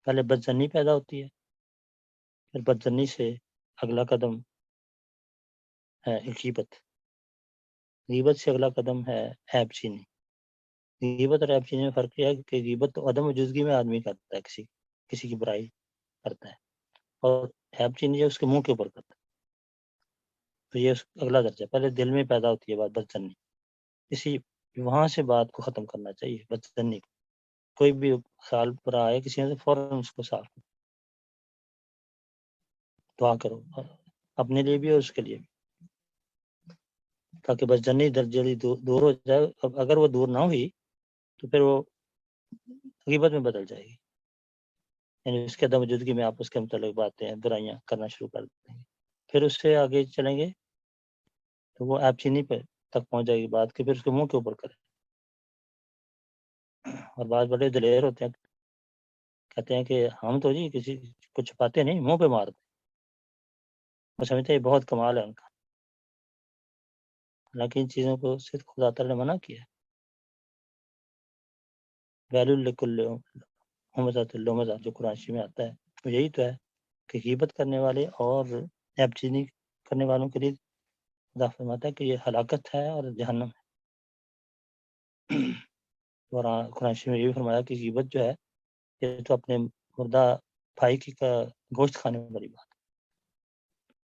پہلے بدزنی پیدا ہوتی ہے، پھر بدزنی سے اگلا قدم ہے غیبت، غیبت سے اگلا قدم ہے عیب چینی۔ غیبت اور عیب چینی میں فرق یہ ہے کہ غیبت تو عدم وجودگی میں آدمی کرتا ہے، کسی کی برائی کرتا ہے، اور عیب چینی جو اس کے منہ کے اوپر کرتا ہے، تو یہ اگلا درجہ۔ پہلے دل میں پیدا ہوتی ہے بات بدزنی، اسی وہاں سے بات کو ختم کرنا چاہیے بدزنی کو۔ کوئی بھی خیال برا آئے کسی نے تو فوراً اس کو صاف کرو، دعا کرو اپنے لیے بھی اور اس کے لیے بھی، تاکہ بدزنی جلدی دور ہو جائے۔ اب اگر وہ دور نہ ہوئی تو پھر وہ غیبت میں بدل جائے گی، یعنی اس کے عدم وجودگی میں آپ اس کے متعلق باتیں برائیاں کرنا شروع کر دیں گے۔ پھر اس سے آگے چلیں گے تو وہ عیب چینی پہ تک پہنچ جائے گی بات کہ پھر اس کے منہ کے اوپر کریں۔ اور بعض بڑے دلیر ہوتے ہیں، کہتے ہیں کہ ہم تو جی کسی کو چھپاتے نہیں، منہ پہ مارتے، وہ سمجھتے ہیں بہت کمال ہے ان کا، حالانکہ ان چیزوں کو صرف خدا تعالی نے منع کیا ہے۔ ویل لکل ہمزہ جو قرآن شریف میں آتا ہے، وہ یہی تو ہے کہ غیبت کرنے والے اور عیب چینی کرنے والوں کے لیے خدا فرماتا ہے کہ یہ ہلاکت ہے اور جہنم ہے۔ قرآن شریف میں یہ بھی فرمایا کہ غیبت جو ہے یہ تو اپنے مردہ بھائی کی کا گوشت کھانے والی بات